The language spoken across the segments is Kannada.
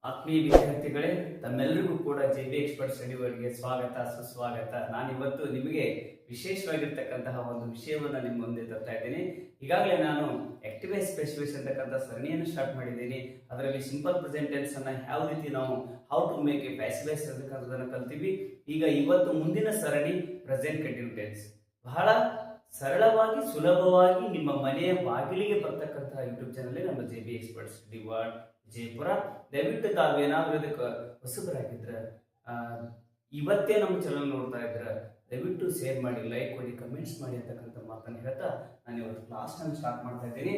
ಆತ್ಮೀಯ ವಿದ್ಯಾರ್ಥಿಗಳೇ, ತಮ್ಮೆಲ್ಲರಿಗೂ ಕೂಡ JB ಎಕ್ಸ್ಪರ್ಟ್ ಸ್ಟಡಿ ವರ್ಡ್ಗೆ ಸ್ವಾಗತ ಸುಸ್ವಾಗತ. ನಾನಿವತ್ತು ನಿಮಗೆ ವಿಶೇಷವಾಗಿರ್ತಕ್ಕಂತಹ ಒಂದು ವಿಷಯವನ್ನು ನಿಮ್ಮ ಮುಂದೆ ತರ್ತಾ ಇದ್ದೀನಿ. ಈಗಾಗಲೇ ನಾನು ಆಕ್ಟಿವೈಸ್ ಸ್ಪೆಷಲಿಸ್ಟ್ ಅಂತಕ್ಕಂಥ ಸರಣಿಯನ್ನು ಸ್ಟಾರ್ಟ್ ಮಾಡಿದ್ದೀನಿ. ಅದರಲ್ಲಿ ಸಿಂಪಲ್ ಪ್ರೆಸೆಂಟ್ ಟೆನ್ಸ್ ಅನ್ನ ಯಾವ ರೀತಿ ನಾವು how to make a passive voice ಅಂತಕ್ಕಂಥದ್ದನ್ನು ಕಲ್ತೀವಿ. ಈಗ ಇವತ್ತು ಮುಂದಿನ ಸರಣಿ ಪ್ರೆಸೆಂಟ್ ಕಂಟಿನ್ಯೂ ಟೆನ್ಸ್. ಬಹಳ ಸರಳವಾಗಿ ಸುಲಭವಾಗಿ ನಿಮ್ಮ ಮನೆಯ ಬಾಗಿಲಿಗೆ ಬರ್ತಕ್ಕಂತಹ ಯೂಟ್ಯೂಬ್ ಚಾನಲ್ ನಮ್ಮ JB expert study word Jayapura. ದಯವಿಟ್ಟು ತಾವೇನಾದ್ರೂ ಇದಕ್ಕೆ ಹೊಸಬರಾಗಿದ್ರೆ ಇವತ್ತೇ ನಮ್ಮ ಚಾನಲ್ ನೋಡ್ತಾ ಇದ್ರೆ ದಯವಿಟ್ಟು ಶೇರ್ ಮಾಡಿ, ಲೈಕ್ ಕೊಡಿ, ಕಮೆಂಟ್ಸ್ ಮಾಡಿ ಅಂತಕ್ಕಂಥ ಮಾತನ್ನು ಹೇಳ್ತಾ ನಾನು ಇವತ್ತು ಕ್ಲಾಸ್ ಅನ್ನು ಸ್ಟಾರ್ಟ್ ಮಾಡ್ತಾ ಇದ್ದೀನಿ.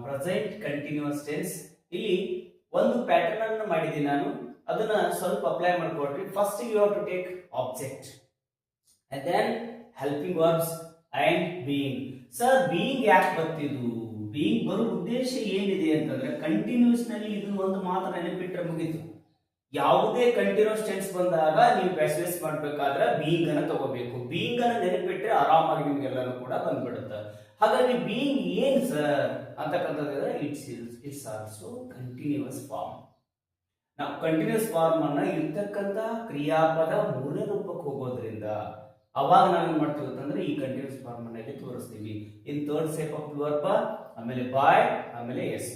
ಪ್ರೆಸೆಂಟ್ ಕಂಟಿನ್ಯೂಸ್ ಟೆನ್ಸ್ ಇಲ್ಲಿ ಒಂದು ಪ್ಯಾಟರ್ನ್ ಅನ್ನು ಮಾಡಿದ್ದೀನಿ ನಾನು, ಅದನ್ನ ಸ್ವಲ್ಪ ಅಪ್ಲೈ ಮಾಡ್ಕೊಳ್ರಿ. First you have to take object and then helping verbs and being. Sir being ಯಾಕೆ ಬರ್ತಿದ್ದು? ಬೀಯಿಂಗ್ ಬರೋ ಉದ್ದೇಶ ಏನಿದೆ ಅಂತಂದ್ರೆ ಕಂಟಿನ್ಯೂಸ್ ನಲ್ಲಿ ಇದನ್ನ ಒಂದು ಮಾತ್ರ ನೆನಪಿಟ್ರೆ ಮುಗೀತು. ಯಾವುದೇ ಕಂಟಿನ್ಯೂಸ್ ಟೆನ್ಸ್ ಬಂದಾಗ ನೀವು ಪ್ಯಾಸಿವೈಸ್ ಮಾಡ್ಬೇಕಾದ್ರೆ ಬೀಯಿಂಗ್ ಅನ್ನ ತಗೋಬೇಕು. ಬೀಯಿಂಗ್ ಅನ್ನ ನೆನಪಿಟ್ರೆ ಆರಾಮಾಗಿ ನಿಮ್ಗೆಲ್ಲರೂ ಕೂಡ ಬಂದ್ಬಿಡುತ್ತೆ. ಹಾಗಾಗಿ ಬೀಯಿಂಗ್ ಏನ್ ಸರ್ ಅಂತಕ್ಕಂಥದ್ದು ಇಟ್ಸ್ ಆಲ್ಸೋ ಕಂಟಿನ್ಯೂಸ್ ಫಾರ್ಮ್. ನಾವು ಕಂಟಿನ್ಯೂಸ್ ಫಾರ್ಮ್ ಅನ್ನ ಇರ್ತಕ್ಕಂಥ ಕ್ರಿಯಾಪದ ಮೂರನೇ ರೂಪಕ್ಕೆ ಹೋಗೋದ್ರಿಂದ ಅವಾಗ ನಾವೇನ್ ಮಾಡ್ತೀವಿ ಅಂತಂದ್ರೆ ಈ ಕಂಟಿನ್ಯೂಸ್ ಫಾರ್ಮ್ ಅನ್ನ ಇಲ್ಲಿ ತೋರಿಸ್ತೀವಿ. In third shape of verb, ಆಮೇಲೆ ಬಾಯ್, ಆಮೇಲೆ S.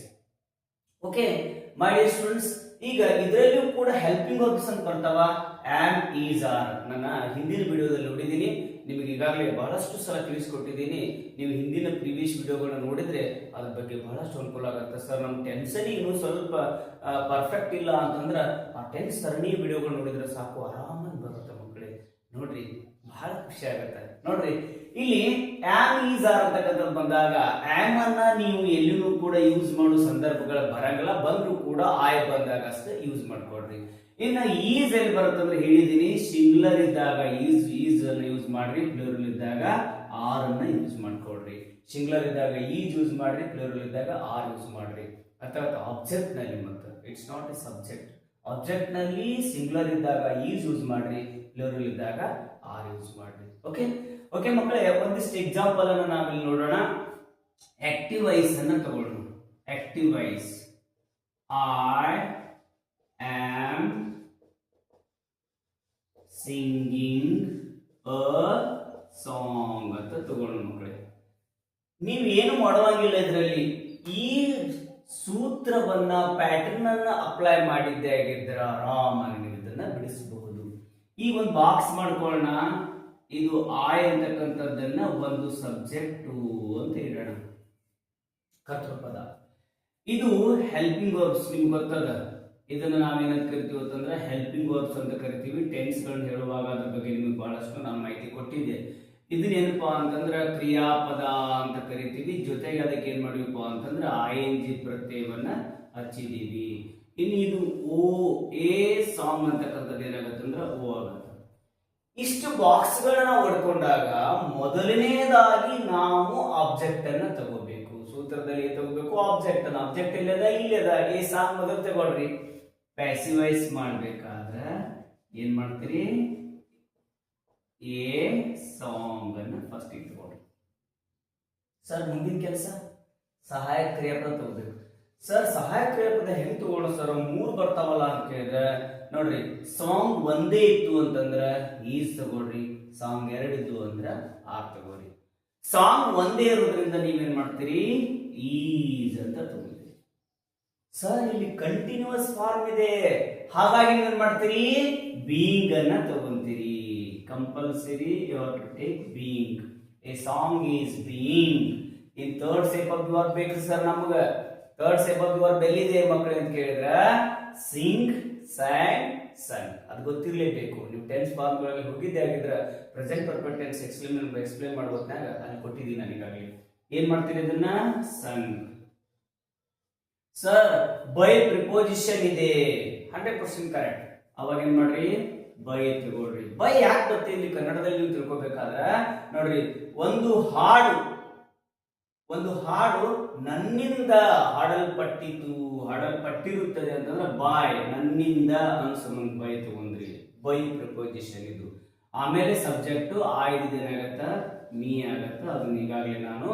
Okay my dear students, ಈಗ ಇದರಲ್ಲಿಯೂ ಕೂಡ ಹೆಲ್ಪಿಂಗ್ ವರ್ಬ್ಸ್ ಅಂತ ಬರ್ತಾವ. Am, is, are. ನನ್ನ ಹಿಂದಿನ ವಿಡಿಯೋದಲ್ಲಿ ನೋಡಿದ್ದೀನಿ, ನಿಮಗೆ ಈಗಾಗಲೇ ಬಹಳಷ್ಟು ಸಲ ತಿಳಿಸ್ಕೊಟ್ಟಿದ್ದೀನಿ. ನೀವು ಹಿಂದಿನ ಪ್ರೀವಿಯಸ್ ವಿಡಿಯೋಗಳನ್ನ ನೋಡಿದ್ರೆ ಅದ್ರ ಬಗ್ಗೆ ಬಹಳಷ್ಟು ಅನುಕೂಲ ಆಗುತ್ತೆ. ಸರ್ ನಮ್ಮ ಟೆನ್ಸಲ್ಲಿ ಇನ್ನೂ ಸ್ವಲ್ಪ ಪರ್ಫೆಕ್ಟ್ ಇಲ್ಲ ಅಂತಂದ್ರೆ ಆ ಟೆನ್ಸ್ ಸರಣಿ ವಿಡಿಯೋಗಳು ನೋಡಿದ್ರೆ ಸಾಕು, ಆರಾಮಾಗಿ ಬರುತ್ತೆ ಮಕ್ಕಳೇ. ನೋಡ್ರಿ ಬಹಳ ಖುಷಿ ಆಗುತ್ತೆ. ನೋಡ್ರಿ ಇಲ್ಲಿ ಆಮ್, ಈಸ್, ಆರ್ ಅಂತಕ್ಕಂಥದ್ದು ಬಂದಾಗ ಆಮ್ ಅನ್ನ ನೀವು ಎಲ್ಲಿನೂ ಕೂಡ ಯೂಸ್ ಮಾಡೋ ಸಂದರ್ಭಗಳ ಬರಂಗಿಲ್ಲ, ಬಂದ್ರು ಕೂಡ ಆಯ್ ಬಂದಾಗ ಅಷ್ಟೇ ಯೂಸ್ ಮಾಡ್ಕೊಡ್ರಿ. ಇನ್ನ ಈಸ್ ಎಲ್ಲಿ ಬರುತ್ತಂದ್ರೆ ಹೇಳಿದೀನಿ, ಸಿಂಗ್ಯುಲರ್ ಇದ್ದಾಗ ಈಸ್ ಅನ್ನ ಯೂಸ್ ಮಾಡ್ರಿ, ಪ್ಲೂರಲ್ ಇದ್ದಾಗ ಆರ್ ಅನ್ನ ಯೂಸ್ ಮಾಡ್ಕೊಡ್ರಿ. ಸಿಂಗ್ಯುಲರ್ ಇದ್ದಾಗ ಈಸ್ ಯೂಸ್ ಮಾಡ್ರಿ, ಪ್ಲೂರಲ್ ಇದ್ದಾಗ ಆರ್ ಯೂಸ್ ಮಾಡ್ರಿ. ಅಥವಾ ಆಬ್ಜೆಕ್ಟ್ ನಲ್ಲಿ ಮತ್ತೆ it's not A subject. Object ನಲ್ಲಿ ಸಿಂಗ್ಯುಲರ್ ಇದ್ದಾಗ ಈಸ್ ಯೂಸ್ ಮಾಡ್ರಿ, ಪ್ಲೂರಲ್ ಇದ್ದಾಗ ಆರ್ ಯೂಸ್ ಮಾಡ್ರಿ. ಓಕೆ ಓಕೆ ಮಕ್ಕಳೇ, ಒಂದಿಷ್ಟು ಎಕ್ಸಾಂಪಲ್ ಅನ್ನು ನಾವಿಲ್ಲಿ ನೋಡೋಣ. ಆಕ್ಟಿವ್ ವಾಯ್ಸ್ ಅನ್ನ ತಗೊಳ್ಳೋಣ. Active voice I am singing a song ಅಂತ ತಗೊಳ್ಳೋಣ ಮಕ್ಕಳೇ. ನೀವು ಏನು ಮಾಡುವಂಗಿಲ್ಲ ಇದರಲ್ಲಿ. ಈ ಸೂತ್ರವನ್ನ ಪ್ಯಾಟರ್ನ್ ಅನ್ನ ಅಪ್ಲೈ ಮಾಡಿದ್ದೇ ಆಗಿದ್ರೆ ಆರಾಮಾಗಿ ನೀವು ಇದನ್ನ ಬಿಡಿಸಬಹುದು. ಈಗ ಒಂದು ಬಾಕ್ಸ್ ಮಾಡ್ಕೊಳ್ಳೋಣ. ಇದು ಆಯ್ ಅಂತಕ್ಕಂಥದ್ದನ್ನ ಒಂದು ಸಬ್ಜೆಕ್ಟ್ ಅಂತ ಇಡೋಣ, ಕರ್ತೃಪದ. ಇದು ಹೆಲ್ಪಿಂಗ್ ವರ್ಬ್ಸ್, ನಿಮ್ಗೆ ಗೊತ್ತದ. ಇದನ್ನ ನಾವೇನಂತ ಕರಿತೀವಿ ಅಂತಂದ್ರೆ ಹೆಲ್ಪಿಂಗ್ ವರ್ಬ್ಸ್ ಅಂತ ಕರಿತೀವಿ. ಟೆನ್ಸ್ ಗಳನ್ನ ಹೇಳುವಾಗ ಅದ್ರ ಬಗ್ಗೆ ನಿಮಗೆ ಬಹಳಷ್ಟು ನಾನು ಮಾಹಿತಿ ಕೊಟ್ಟಿದ್ದೆ. ಇದನ್ನ ಏನಪ್ಪಾ ಅಂತಂದ್ರೆ ಕ್ರಿಯಾಪದ ಅಂತ ಕರಿತೀವಿ. ಜೊತೆಗೆ ಅದಕ್ಕೆ ಏನ್ ಮಾಡಿವಪ್ಪ ಅಂತಂದ್ರೆ ING ಪ್ರತ್ಯಯವನ್ನ ಹಚ್ಚಿದೀವಿ. ಇನ್ನು ಇದು ಓ ಎ ಸಾಂಗ್ ಅಂತಕ್ಕಂಥದ್ದು ಏನಾಗುತ್ತೆ ಅಂದ್ರೆ ಓ ಆಗುತ್ತೆ. ಇಷ್ಟು ಬಾಕ್ಸ್ ಗಳನ್ನ ಹೊಡ್ಕೊಂಡಾಗ ಮೊದಲನೇದಾಗಿ ನಾವು ಆಬ್ಜೆಕ್ಟ್ ಅನ್ನ ತಗೋಬೇಕು. ಸೂತ್ರದಲ್ಲಿ ತಗೋಬೇಕು ಆಬ್ಜೆಕ್ಟ್ ಅನ್ನ. ಆಬ್ಜೆಕ್ಟ್ ಇಲ್ಲದ ಇಲ್ಲದ ಎ ಸಾಂಗ್ ಮೊದಲು ತಗೊಳ್ರಿ. ಪ್ಯಾಸಿವೈಸ್ ಮಾಡ್ಬೇಕಾದ್ರೆ ಏನ್ ಮಾಡ್ತೀರಿ? ಎ ಸಾಂಗ್ ಅನ್ನ ಫಸ್ಟ್ ಇಟ್ಕೊಳ್ರಿ. ಸರ್ ಮುಂದಿನ ಕೆಲಸ ಸಹಾಯಕ ಕ್ರಿಯಾಪದ ತಗೋಬೇಕು. ಸರ್ ಸಹಾಯಕ ಕ್ರಿಯಾಪದ ಹೆಂಗ್ ತಗೊಳ್ಳೋ ಸರ್? 3 ಬರ್ತಾವಲ್ಲ ಅಂತ ಕೇಳಿದ್ರೆ ನೋಡ್ರಿ, ಸಾಂಗ್ ಒಂದೇ ಇತ್ತು ಅಂತಂದ್ರೆ ಈಸ್ ತಗೊಳ್ರಿ, ಸಾಂಗ್ 2 ಇದ್ದು ಅಂದ್ರೆ ಆರ್ ತಗೋರಿ. ಸಾಂಗ್ ಒಂದೇ ಇರೋದ್ರಿಂದ ನೀವೇನ್ ಮಾಡ್ತೀರಿ? ಈಸ್ ಅಂತ ತಗೋತೀರಿ. ಸರ್ ಇಲ್ಲಿ ಕಂಟಿನ್ಯೂಸ್ ಫಾರ್ಮ್ ಇದೆ, ಹಾಗಾಗಿ ನೀವೇನ್ ಮಾಡ್ತೀರಿ? ಬೀಯಿಂಗ್ ಅನ್ನ ತಗೊಂತೀರಿ. Compulsory you have to take being. A song is being. In third shape of the verb ಬೇಕು ಸರ್ ನಮ್ಗೆ. Third shape of the verb ಎಲ್ಲಿದೆ ಮಕ್ಕಳು ಅಂತ ಕೇಳಿದ್ರೆ ಸಿಂಗ್, ಸ್ಯಾಂಗ್, ಸನ್. ಅದು ಗೊತ್ತಿರಲೇಬೇಕು. ನೀವು ಟೆನ್ಸ್ ಫಾರ್ಮ್ ಗಳಲ್ಲಿ ಹೋಗಿದ್ದೆ ಆಗಿದ್ರೆ ಪ್ರೆಸೆಂಟ್ ಪರ್ಫೆಕ್ಟ್ ಟೆನ್ಸ್ ಎಕ್ಸ್ಪ್ಲೇನ್ ಮಾಡುವಾಗ ಅಲ್ಲಿ ಕೊಟ್ಟಿದ್ದೀನಿ ನಾನು ಈಗಾಗಲೇ. ಏನ್ ಮಾಡ್ತೀರಿ ಇದನ್ನ? ಸನ್. ಸರ್ ಬೈ ಪ್ರಿಪೋಸಿಷನ್ ಇದೆ, 100% ಕರೆಕ್ಟ್. ಅವಾಗ ಏನ್ ಮಾಡ್ರಿ? ಬೈ ತಗೊಳ್ರಿ. ಬೈ ಯಾಕೆ ಬರ್ತದೆ ಇಲ್ಲಿ ಕನ್ನಡದಲ್ಲಿ ನೀವು ತಿಳ್ಕೊಬೇಕಾದ್ರೆ ನೋಡ್ರಿ, ಒಂದು ಹಾಡು ನನ್ನಿಂದ ಹಾಡಲ್ಪಟ್ಟಿರುತ್ತದೆ ಅಂತಂದ್ರೆ ಬಾಯ್, ನನ್ನಿಂದ ಅನ್ಸಮನ್ ಬೈ ತಗೊಂಡ್ರಿ. ಬೈ ಪ್ರಪೋಸಿಷನ್ ಇದು. ಆಮೇಲೆ ಸಬ್ಜೆಕ್ಟ್ ಆಯ್ದು ಏನಾಗತ್ತ? ಮೀ ಆಗತ್ತ. ಅದನ್ನ ಈಗಾಗಲೇ ನಾನು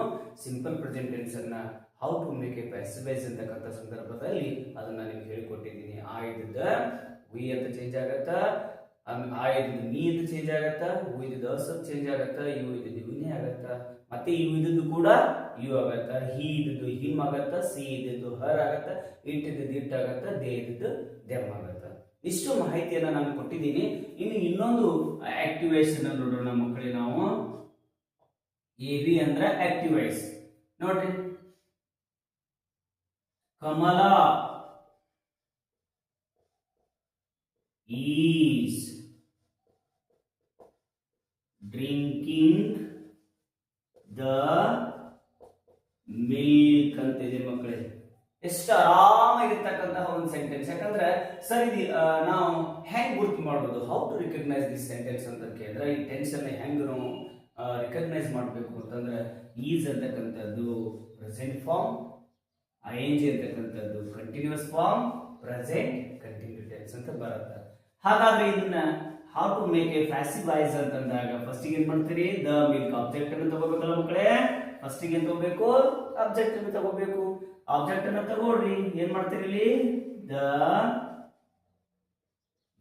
ಸಿಂಪಲ್ ಪ್ರೆಸೆಂಟ್ ಟೆನ್ಸ್ ಅನ್ನ how to make a passive voice ಅಂತಕ್ಕಂಥ ಸಂದರ್ಭದಲ್ಲಿ ಅದನ್ನ ನಿಮ್ಗೆ ಹೇಳಿಕೊಟ್ಟಿದ್ದೀನಿ. ಆ ಇದ್ದ ವಿ ಅಂತ ಚೇಂಜ್ ಆಗತ್ತ, ಆ ಇದ್ದ ನೀ ಅಂತ ಚೇಂಜ್ ಆಗತ್ತ, ಹೂ ಇದ್ದ ಅಸ್ ಚೇಂಜ್ ಆಗತ್ತ, ಯು ಇದ್ದ ಯುನೇ ಆಗತ್ತ, ಮತ್ತೆ ಯು ಇದ್ದದ್ದು ಕೂಡ ಯು ಆಗತ್ತ, ಹಿ ಇದ್ದದ್ದು ಹಿಮ್ ಆಗತ್ತ, ಸಿ ಇದ್ದದ್ದು ಹರ್ ಆಗತ್ತ, ಇಟ್ ಇದ್ದದ್ದು ಇಟ್ ಆಗತ್ತ, ದೇ ಇದ್ದದ್ದು ದೆಮ್ ಆಗತ್ತ. ಇಷ್ಟು ಮಾಹಿತಿಯನ್ನ ನಾನು ಕೊಟ್ಟಿದ್ದೀನಿ. ಇನ್ನು ಇನ್ನೊಂದು ಆಕ್ಟಿವೇಶನ್ ನೋಡೋಣ ಮಕ್ಕಳೇ. ನಾವು ಎ ಬಿ ಅಂದ್ರೆ ಆಕ್ಟಿವ್ ವಾಯ್ಸ್ ನೋಡ್ರಿ. ಕಮಲ ಈಸ್ ಡ್ರಿಂಕಿಂಗ್ ದ ಮಿಲ್ಕ್ ಅಂತಿದೆ ಮಕ್ಕಳೇ. ಎಷ್ಟು ಆರಾಮಾಗಿರ್ತಕ್ಕಂತಹ ಒಂದು ಸೆಂಟೆನ್ಸ್. ಯಾಕಂದ್ರೆ ಸರ್ ಇದು ನಾವು ಹೆಂಗ್ ಗುರ್ತು ಮಾಡೋದು, how to recognise this sentence ಅಂತ ಕೇಳಿದ್ರೆ ಈ ಟೆನ್ಸ್ ಅನ್ನ ಹೆಂಗ್ ನಾವು ರಿಕಗ್ನೈಸ್ ಮಾಡಬೇಕು ಅಂತಂದ್ರೆ ಈಸ್ ಅಂತಕ್ಕಂಥದ್ದು ಪ್ರೆಸೆಂಟ್ ಫಾರ್ಮ್, ಐಎನ್ಜಿ ಅಂತಕ್ಕಂಥದ್ದು continuous form, present continue tense ಅಂತ ಬರುತ್ತೆ. ಹಾಗಾದ್ರೆ ಇದನ್ನ how to make a passive voice ಅಂತಂದಾಗ ಫಸ್ಟ್ ಏನ್ ಮಾಡ್ತೀರಿ, ದ ಮಿಲ್ಕ್ ಆಬ್ಜೆಕ್ಟ್ ಅನ್ನು ತಗೋಬೇಕಲ್ಲ ಮಕ್ಕಳೇ. ಫಸ್ಟ್ ಏನ್ ತಗೋಬೇಕು, ಆಬ್ಜೆಕ್ಟ್ ಅನ್ನು ತಗೋಬೇಕು. ಆಬ್ಜೆಕ್ಟ್ ಅನ್ನು ತಗೊಳ್ರಿ, ಏನ್ ಮಾಡ್ತೀರಿ ಇಲ್ಲಿ, ದ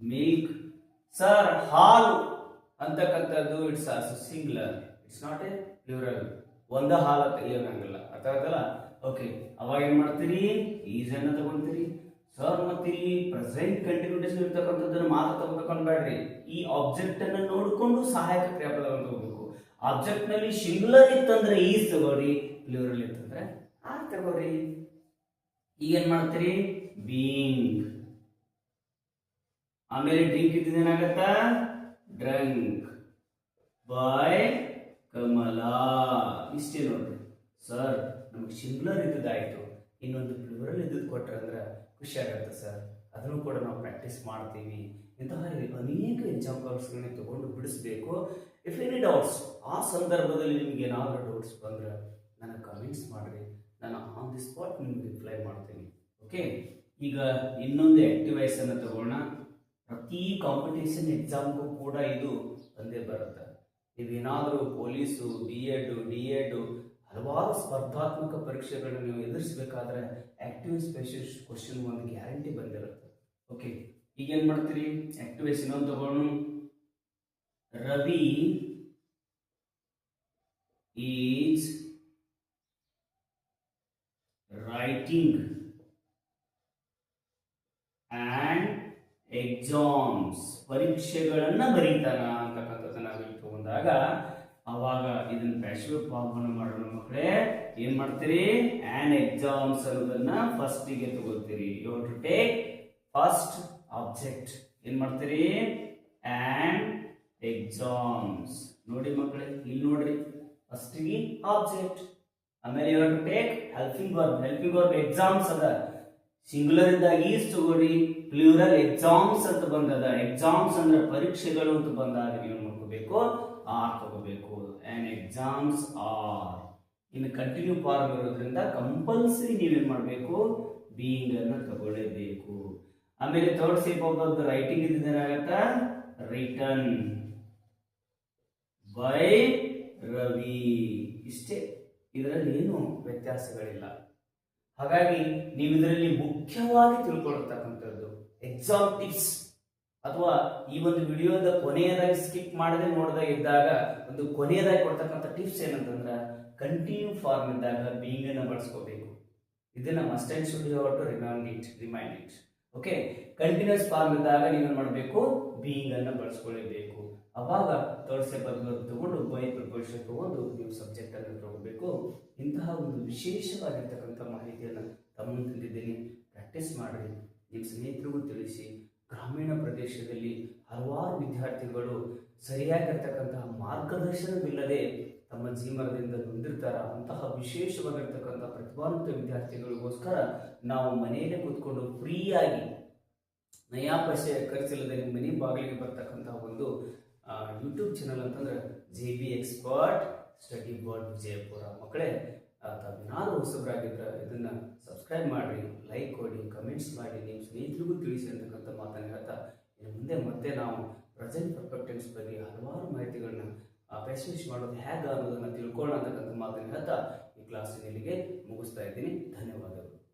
ಮಿಲ್ಕ್. ಸರ್ ಹಾಲು ಅಂತಕ್ಕಂಥದ್ದು it's also singular, it's not A plural. ಒಂದ ಹಾಲು ಅಂತ ಹೇಳಂಗಿಲ್ಲ, ಅರ್ಥ ಆಗಲ್ಲ. ಓಕೆ, ಅವಾಗ ಏನ್ ಮಾಡ್ತೀರಿ, ಈಸ್ ಅನ್ನ ತಗೊಂತೀರಿ. ಸರ್ ಮತ್ತೆ ಇಲ್ಲಿ ಪ್ರೆಸೆಂಟ್ ಕಂಟಿನ್ಯೂಸ್ ಇರ್ತಕ್ಕಂಥದ್ದನ್ನ ಮಾತ್ರ ತಗೋಬೇಕು ಅನ್ಬೇಡ್ರಿ. ಈ ಆಬ್ಜೆಕ್ಟ್ ಅನ್ನ ನೋಡಿಕೊಂಡು ಸಹಾಯಕ ಕ್ರಿಯಾಪದವನ್ನು ತಗೋಬೇಕು. ಆಬ್ಜೆಕ್ಟ್ ನಲ್ಲಿ ಸಿಂಗ್ಯುಲರ್ ಇತ್ತಂದ್ರೆ ಈಸ್ ತಗೋರಿ, ಪ್ಲೂರಲ್ ಇತ್ತಂದ್ರೆ ಆರ್ ತಗೋರಿ. ಈಗ ಏನ್ ಮಾಡ್ತೀರಿ, ಬೀಯಿಂಗ್. ಆಮೇಲೆ ಡ್ರಿಂಕ್ ಇದ್ದೇನಾಗತ್ತ, ಡ್ರಂಕ್ ಬೈ ಕಮಲಾ. ಇಷ್ಟೇ ನೋಡ್ರಿ. ಸರ್ ನಮ್ಗೆ ಸಿಂಗ್ಯುಲರ್ ಇದ್ದದಾಯ್ತು, ಇನ್ನೊಂದು ಪ್ಲೂರಲ್ ಇದ್ದದ್ದು ಕೊಟ್ರೆ ಅಂದ್ರೆ ಖುಷಿ ಆಗತ್ತೆ ಸರ್. ಅದನ್ನು ಕೂಡ ನಾವು ಪ್ರಾಕ್ಟೀಸ್ ಮಾಡ್ತೀವಿ. ಇಂತಹ ಅನೇಕ ಎಕ್ಸಾಂಪಲ್ಸ್ಗಳನ್ನ ತಗೊಂಡು ಬಿಡಿಸ್ಬೇಕು. ಇಫ್ ಎನಿ ಡೌಟ್ಸ್, ಆ ಸಂದರ್ಭದಲ್ಲಿ ನಿಮ್ಗೆ ಏನಾದರೂ ಡೌಟ್ಸ್ ಬಂದ್ರೆ ನನಗೆ ಕಮೆಂಟ್ಸ್ ಮಾಡ್ರಿ, ನಾನು ಆನ್ ದಿ ಸ್ಪಾಟ್ ನಿಮ್ಗೆ ರಿಪ್ಲೈ ಮಾಡ್ತೀನಿ. ಓಕೆ, ಈಗ ಇನ್ನೊಂದು ಆಕ್ಟಿವ್ ವಾಯ್ಸ್ ಅನ್ನು ತಗೋಣ. ಪ್ರತಿ ಕಾಂಪಿಟೇಷನ್ ಎಕ್ಸಾಮ್ಗೂ ಕೂಡ ಇದು ಬಂದೇ ಬರುತ್ತೆ. ನೀವೇನಾದರೂ ಪೊಲೀಸು, B.Ed, D.Ed ಹಲವಾರು ಸ್ಪರ್ಧಾತ್ಮಕ ಪರೀಕ್ಷೆಗಳನ್ನು ನೀವು ಎದುರಿಸಬೇಕಾದ್ರೆ ಆಕ್ಟಿವ್ ಸ್ಪೆಷಲ್ ಕ್ವಶನ್ ಒಂದು ಗ್ಯಾರಂಟಿ ಬಂದಿರುತ್ತೆ. ಓಕೆ, ಈಗ ಏನ್ ಮಾಡ್ತೀರಿ, ಆಕ್ಟಿವ್ ವಾಯ್ಸ್ ಇನ್ನೊಂದು ತಗೋಣ. Ravi is writing and exams, ಪರೀಕ್ಷೆಗಳನ್ನ ಬರೀತಾನ ಅಂತಕ್ಕಂಥದ್ದು ನಾವಿಲ್ಲಿ ತಗೊಂಡಾಗ ಅವಾಗ ಇದನ್ನ ಪ್ಯಾಸಿವ್ ಫಾರ್ಮ್ ಅನ್ನು ಮಾಡೋಣ ಮಕ್ಕಳೇ. ಏನ್ ಮಾಡ್ತೀರಿ, ಆ್ಯಂಡ್ ಎಕ್ಸಾಮ್ಸ್ ಅನ್ನೋದನ್ನ ಫಸ್ಟ್ ಗೆ ತಗೋತೀರಿ. You want to take first object. ಏನ್ ಮಾಡ್ತೀರಿ, ಆ್ಯಂಡ್ ಎಕ್ಸಾಮ್ಸ್. ನೋಡಿ ಮಕ್ಕಳೇ, ಇಲ್ಲಿ ನೋಡ್ರಿ, ಫಸ್ಟ್ ಗೆ ಆಬ್ಜೆಕ್ಟ್, ಆಮೇಲೆ you want to take helping verb. Helping verb exams ಅದ, ಸಿಂಗುಲರ್ ಇಂದ ಈಸ್ ತಗೋರಿ, ಪ್ಲೂರಲ್ ಎಕ್ಸಾಮ್ಸ್ ಅಂತ ಬಂದದ. ಎಕ್ಸಾಮ್ಸ್ ಅಂದ್ರೆ ಪರೀಕ್ಷೆಗಳು ಅಂತ ಬಂದಾಗ ನೀವು ನೋಡ್ಕೋಬೇಕು, ಆರ್ ತಗೋಬೇಕು. And exams are. ಇನ್ನು ಕಂಟಿನ್ಯೂ ಫಾರ್ಮ್ ಇರೋದ್ರಿಂದ ಕಂಪಲ್ಸರಿ ನೀವೇನ್ ಮಾಡಬೇಕು, ಬೀಯಿಂಗ್ ಅನ್ನ ತಗೊಳ್ಳೇಬೇಕು. ಆಮೇಲೆ ಥರ್ಡ್ ಸೇಪ್ ಆಫ್ ರೈಟಿಂಗ್ ಇದ್ದೇನಾಗತ್ತ, ರಿಟನ್ ಬೈ ರವಿ. ಇಷ್ಟೇ, ಇದರಲ್ಲಿ ಏನು ವ್ಯತ್ಯಾಸಗಳಿಲ್ಲ. ಹಾಗಾಗಿ ನೀವು ಇದರಲ್ಲಿ ಮುಖ್ಯವಾಗಿ ತಿಳ್ಕೊಳ್ಳತಕ್ಕಂಥದ್ದು ಎಕ್ಸಾಮ್ ಟಿಪ್ಸ್, ಅಥವಾ ಈ ಒಂದು ವಿಡಿಯೋದ ಕೊನೆಯದಾಗಿ ಸ್ಕಿಪ್ ಮಾಡದೆ ನೋಡದೆ ಇದ್ದಾಗ ಒಂದು ಕೊನೆಯದಾಗಿ ಕೊಡ್ತಕ್ಕಂಥ ಟಿಪ್ಸ್ ಏನಂತಂದ್ರೆ, ಕಂಟಿನ್ಯೂ ಫಾರ್ಮ್ ಇದ್ದಾಗ ಬೀಯಿಂಗ್ ಅನ್ನ ಬಳಸ್ಕೋಬೇಕು. ಇದನ್ನ must and should you have to remind it. Okay, continuous form ಇದ್ದಾಗ ನೀವೇನ್ ಮಾಡಬೇಕು, ಬೀಯಿಂಗ್ ಅನ್ನ ಬಳಸ್ಕೊಳ್ಳೇಬೇಕು. ಅವಾಗ ಥರ್ಡ್ ಸ್ಟೆಪ್ ತಗೊಂಡು ಬೈ ಪ್ರಿಪೋಸಿಷನ್ ತಗೊಂಡು ನೀವು ಸಬ್ಜೆಕ್ಟ್ ಅನ್ನು ತಗೋಬೇಕು. ಇಂತಹ ಒಂದು ವಿಶೇಷವಾಗಿರ್ತಕ್ಕಂಥ ಮಾಹಿತಿಯನ್ನು ತಮ್ಮ ತಂದಿದ್ದೀನಿ. ಪ್ರಾಕ್ಟೀಸ್ ಮಾಡಿ, ನಿಮ್ಮ ಸ್ನೇಹಿತರಿಗೂ ತಿಳಿಸಿ. ಗ್ರಾಮೀಣ ಪ್ರದೇಶದಲ್ಲಿ ಹಲವಾರು ವಿದ್ಯಾರ್ಥಿಗಳು ಸರಿಯಾಗಿರ್ತಕ್ಕಂತಹ ಮಾರ್ಗದರ್ಶನವಿಲ್ಲದೆ ತಮ್ಮ ಜೀವನದಿಂದ ನೊಂದಿರ್ತಾರ. ಅಂತಹ ವಿಶೇಷವಾಗಿರ್ತಕ್ಕಂಥ ಪ್ರತಿಭಾನ್ವಿತ ವಿದ್ಯಾರ್ಥಿಗಳಿಗೋಸ್ಕರ ನಾವು ಮನೆಯಲ್ಲೇ ಕೂತ್ಕೊಂಡು ಫ್ರೀಯಾಗಿ ನಯಾ ಪೈಸೆ ಖರ್ಚಿಲ್ಲದೆ ನಿಮ್ಮ ಮನೆ ಬಾಗಿಲಿಗೆ ಬರ್ತಕ್ಕಂತಹ ಒಂದು ಯೂಟ್ಯೂಬ್ ಚಾನಲ್ ಅಂತಂದ್ರೆ JB expert study board Vijayapura. ಮಕ್ಕಳೇ, ತಾವೇನಾದ್ರು ಹೊಸಬರಾಗಿದ್ರೆ ಇದನ್ನ ಸಬ್ಸ್ಕ್ರೈಬ್ ಮಾಡಿ, ಲೈಕ್ ಕೊಡಿ, ಕಮೆಂಟ್ಸ್ ಮಾಡಿ, ನಿಮ್ಮ ಸ್ನೇಹಿತರಿಗೂ ತಿಳಿಸಿ ಅಂತಕ್ಕಂಥ ಮಾತನ್ನು ಹೇಳ್ತಾ ಇನ್ನು ಮುಂದೆ ಮತ್ತೆ ನಾವು ಪ್ರೆಸೆಂಟ್ ಪರ್ಫೆಕ್ಟ್ ಟೆನ್ಸ್ ಬಗ್ಗೆ ಹಲವಾರು ಮಾಹಿತಿಗಳನ್ನ ಪೆಸಿಫಿಶ್ ಮಾಡೋದು ಹೇಗೆ ಅನ್ನೋದನ್ನ ತಿಳ್ಕೊಳ್ಳೋಣ ಅಂತಕ್ಕಂಥ ಮಾತನ್ನು ಹೇಳ್ತಾ ಈ ಕ್ಲಾಸ್ ಇಲ್ಲಿಗೆ ಮುಗಿಸ್ತಾ ಇದ್ದೀನಿ. ಧನ್ಯವಾದಗಳು.